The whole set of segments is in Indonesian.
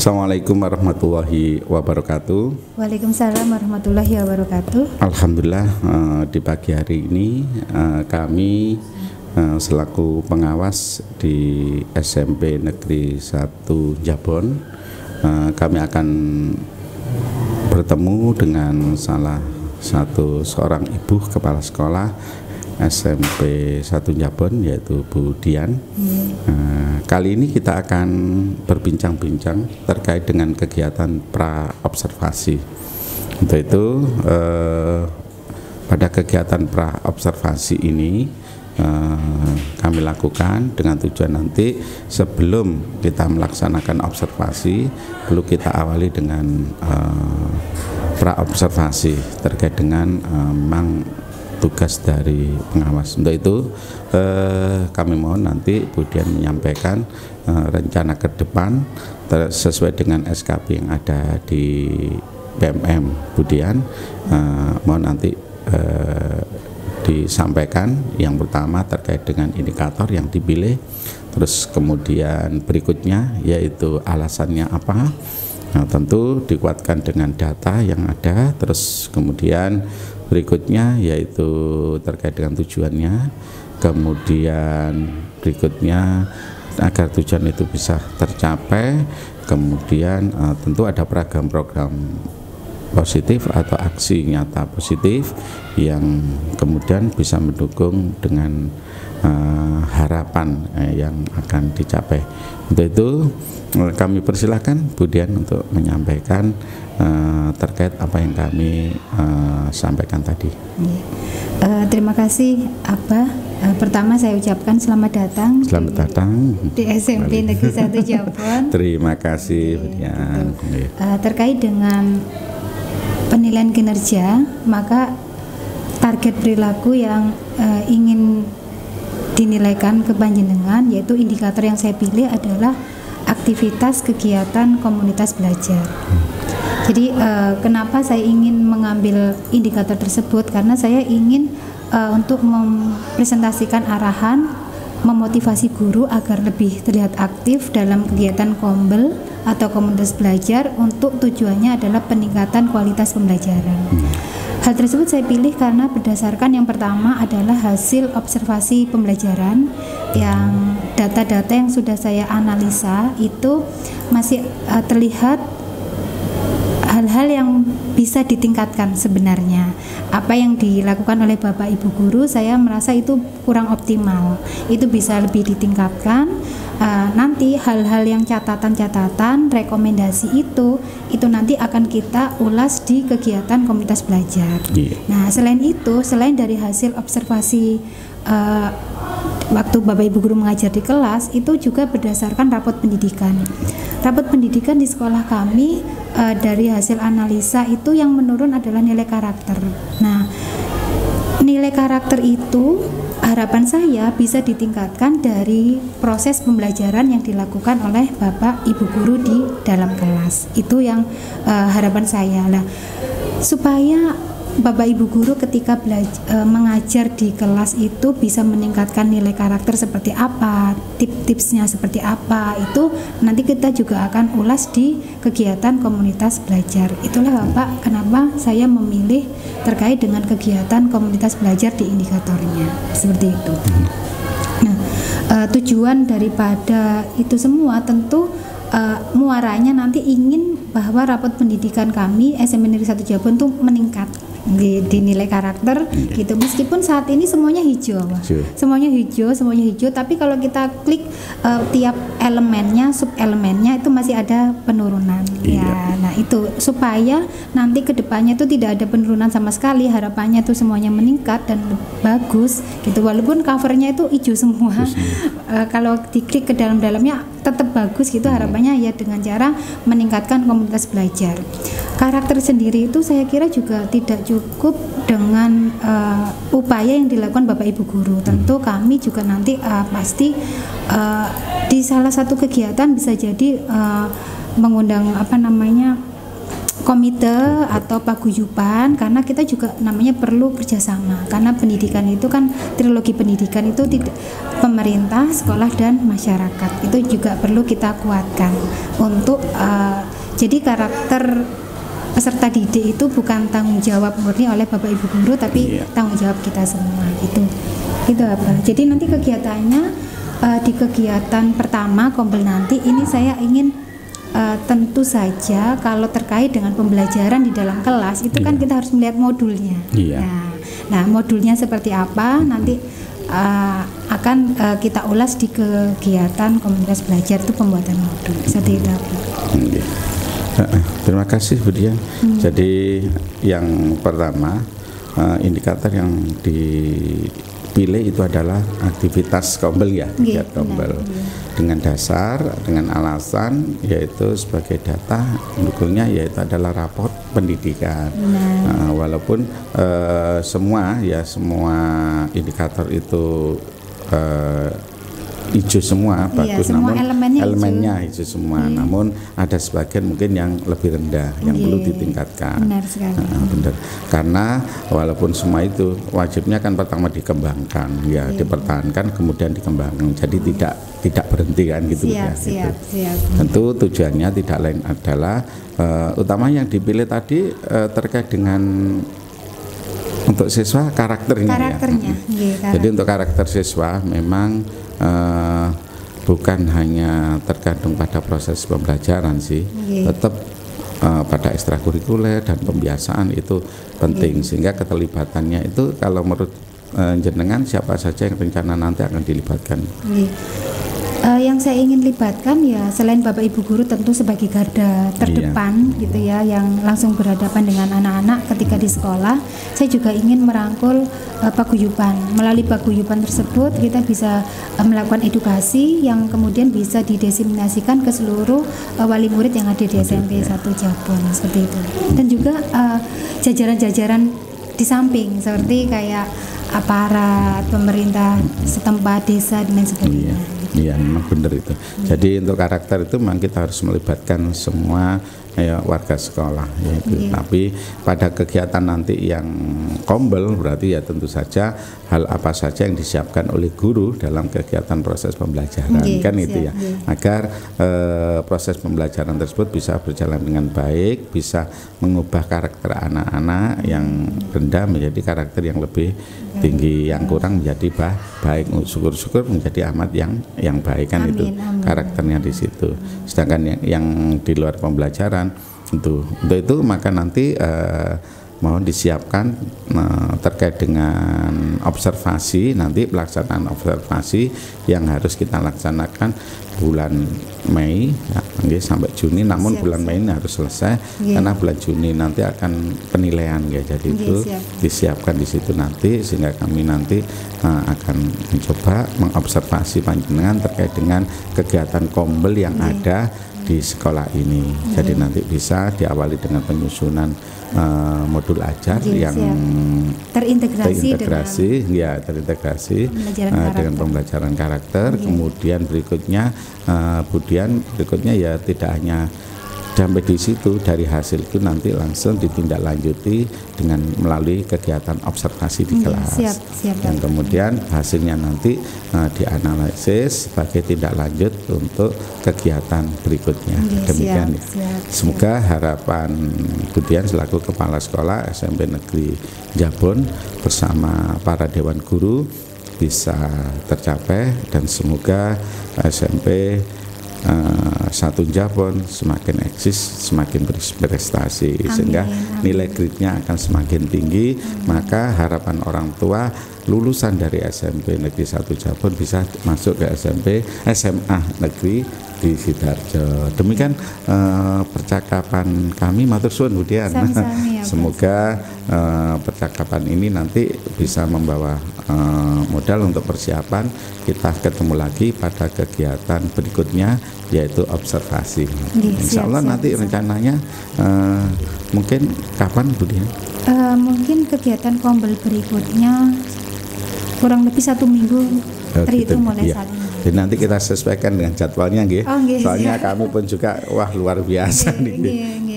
Assalamualaikum warahmatullahi wabarakatuh. Waalaikumsalam warahmatullahi wabarakatuh. Alhamdulillah di pagi hari ini kami selaku pengawas di SMP Negeri 1 Jabon, kami akan bertemu dengan salah satu seorang ibu kepala sekolah SMP 1 Jabon, yaitu Bu Dian. Kali ini kita akan berbincang-bincang terkait dengan kegiatan pra-observasi. Untuk itu pada kegiatan pra-observasi ini kami lakukan dengan tujuan nanti sebelum kita melaksanakan observasi perlu kita awali dengan pra-observasi terkait dengan memang tugas dari pengawas. Untuk itu kami mohon nanti Bu Dian menyampaikan rencana ke depan sesuai dengan SKP yang ada di PMM. Bu Dian mohon nanti disampaikan yang pertama terkait dengan indikator yang dipilih, terus kemudian berikutnya yaitu alasannya apa. Nah, tentu dikuatkan dengan data yang ada, terus kemudian berikutnya yaitu terkait dengan tujuannya, kemudian berikutnya agar tujuan itu bisa tercapai, kemudian tentu ada program-program positif atau aksi nyata positif yang kemudian bisa mendukung dengan harapan yang akan dicapai. Untuk itu kami persilahkan Bu Dian untuk menyampaikan terkait apa yang kami sampaikan tadi. Terima kasih Abah. Pertama saya ucapkan selamat datang. Selamat datang di SMP Negeri 1 Jabon. Terima kasih Bu Dian. Terkait dengan penilaian kinerja, maka target perilaku yang ingin dinilaikan ke panjenengan, yaitu indikator yang saya pilih adalah aktivitas kegiatan komunitas belajar. Jadi kenapa saya ingin mengambil indikator tersebut, karena saya ingin untuk mempresentasikan arahan, memotivasi guru agar lebih terlihat aktif dalam kegiatan kombel atau komunitas belajar, untuk tujuannya adalah peningkatan kualitas pembelajaran. Hal tersebut saya pilih karena berdasarkan yang pertama adalah hasil observasi pembelajaran, yang data-data yang sudah saya analisa itu masih terlihat hal-hal yang bisa ditingkatkan. Sebenarnya apa yang dilakukan oleh Bapak Ibu guru, saya merasa itu kurang optimal, itu bisa lebih ditingkatkan. Nanti hal-hal yang catatan-catatan, rekomendasi itu nanti akan kita ulas di kegiatan komunitas belajar. Nah, selain itu, selain dari hasil observasi waktu Bapak Ibu guru mengajar di kelas, itu juga berdasarkan rapot pendidikan. Rapot pendidikan di sekolah kami dari hasil analisa itu yang menurun adalah nilai karakter. Nah, nilai karakter itu harapan saya bisa ditingkatkan dari proses pembelajaran yang dilakukan oleh Bapak Ibu guru di dalam kelas. Itu yang harapan saya lah, supaya Bapak Ibu guru ketika mengajar di kelas itu bisa meningkatkan nilai karakter seperti apa, tips-tipsnya seperti apa, itu nanti kita juga akan ulas di kegiatan komunitas belajar. Itulah Bapak kenapa saya memilih terkait dengan kegiatan komunitas belajar di indikatornya, seperti itu. Nah, tujuan daripada itu semua tentu muaranya nanti ingin bahwa rapot pendidikan kami SMP Negeri 1 Jabon tuh meningkat di nilai karakter gitu, meskipun saat ini semuanya hijau, semuanya hijau, tapi kalau kita klik tiap elemennya, sub elemennya itu masih ada penurunan. Ya, nah itu supaya nanti kedepannya itu tidak ada penurunan sama sekali, harapannya itu semuanya meningkat dan bagus gitu, walaupun covernya itu hijau semua. Kalau diklik ke dalam-dalamnya tetap bagus gitu, harapannya ya dengan cara meningkatkan komunitas belajar. Karakter sendiri itu saya kira juga tidak cukup dengan upaya yang dilakukan Bapak Ibu guru. Tentu kami juga nanti pasti di salah satu kegiatan bisa jadi mengundang komite atau paguyuban, karena kita juga namanya perlu kerjasama, karena pendidikan itu kan trilogi pendidikan itu tidak pemerintah, sekolah dan masyarakat, itu juga perlu kita kuatkan untuk jadi karakter peserta didik itu bukan tanggung jawab murni oleh Bapak Ibu guru, tapi tanggung jawab kita semua. Itu apa? Jadi nanti kegiatannya di kegiatan pertama Kombel nanti ini saya ingin tentu saja kalau terkait dengan pembelajaran di dalam kelas itu kan kita harus melihat modulnya. Nah, modulnya seperti apa nanti akan kita ulas di kegiatan komunitas belajar itu pembuatan modul. Seperti itu. Terima kasih Bu Dian. Jadi yang pertama indikator yang dipilih itu adalah aktivitas Kombel ya, Kombel. Dengan dasar, dengan alasan yaitu sebagai data pendukungnya yaitu adalah raport pendidikan. Walaupun semua indikator itu hijau semua, bagus, semua namun elemennya hijau semua. Namun ada sebagian mungkin yang lebih rendah yang perlu ditingkatkan. Benar sekali. Benar. Karena walaupun semua itu wajibnya kan pertama dikembangkan, dipertahankan kemudian dikembangkan. Jadi tidak berhenti kan gitu. Siap. Tentu tujuannya tidak lain adalah utama yang dipilih tadi terkait dengan untuk siswa karakternya. Jadi untuk karakter siswa memang bukan hanya tergantung pada proses pembelajaran sih, tetap pada ekstrakurikuler dan pembiasaan itu penting, sehingga keterlibatannya itu kalau menurut jenengan siapa saja yang rencana nanti akan dilibatkan? Yang saya ingin libatkan ya selain Bapak Ibu guru tentu sebagai garda terdepan gitu ya, yang langsung berhadapan dengan anak-anak ketika di sekolah. Saya juga ingin merangkul paguyuban. Melalui paguyuban tersebut kita bisa melakukan edukasi yang kemudian bisa didiseminasikan ke seluruh wali murid yang ada di SMP 1 Jabon, seperti itu. Dan juga jajaran-jajaran di samping seperti kayak aparat pemerintah setempat, desa dan lain sebagainya. Iya, memang benar itu. Jadi untuk karakter itu memang kita harus melibatkan semua warga sekolah. Tapi pada kegiatan nanti yang Kombel berarti ya tentu saja hal apa saja yang disiapkan oleh guru dalam kegiatan proses pembelajaran agar proses pembelajaran tersebut bisa berjalan dengan baik, bisa mengubah karakter anak-anak yang rendah menjadi karakter yang lebih tinggi, yang kurang menjadi baik, syukur-syukur menjadi amat yang baik kan. Itu karakternya di situ. Sedangkan yang di luar pembelajaran untuk itu maka nanti mohon disiapkan terkait dengan observasi, nanti pelaksanaan observasi yang harus kita laksanakan bulan Mei sampai Juni, namun bulan Mei ini harus selesai karena bulan Juni nanti akan penilaian jadi itu disiapkan di situ nanti, sehingga kami nanti akan mencoba mengobservasi panjenengan terkait dengan kegiatan Kombel yang ada di sekolah ini. Jadi nanti bisa diawali dengan penyusunan modul ajar yang terintegrasi dengan pembelajaran karakter. Kemudian berikutnya ya tidak hanya sampai di situ, dari hasil itu nanti langsung ditindaklanjuti dengan melalui kegiatan observasi di kelas. Dan kemudian hasilnya nanti dianalisis sebagai tindak lanjut untuk kegiatan berikutnya. Demikian. Semoga harapan Budian selaku Kepala Sekolah SMP Negeri Jabon bersama para Dewan Guru bisa tercapai, dan semoga SMP 1 Jabon semakin eksis, semakin berprestasi, sehingga nilai grade-nya akan semakin tinggi. Maka harapan orang tua lulusan dari SMP Negeri 1 Jabon bisa masuk ke SMA Negeri di Sidoarjo. Demikian percakapan kami, matur suwun Bu Dian. Semoga percakapan ini nanti bisa membawa modal untuk persiapan kita ketemu lagi pada kegiatan berikutnya, yaitu observasi. Insya Allah nanti rencananya mungkin kapan Bu Dian? Mungkin kegiatan Kombel berikutnya kurang lebih 1 minggu terhitung mulai saat ini. Jadi nanti kita sesuaikan dengan jadwalnya, soalnya kami pun juga luar biasa nih.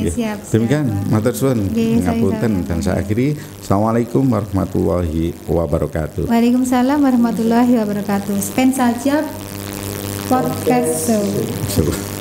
Nggih, siap. Demikian matur suwun Nggih, ngapunten sami-sami. dan saya akhiri. Assalamualaikum warahmatullahi wabarakatuh. Waalaikumsalam warahmatullahi wabarakatuh. Spend saja podcast show. So.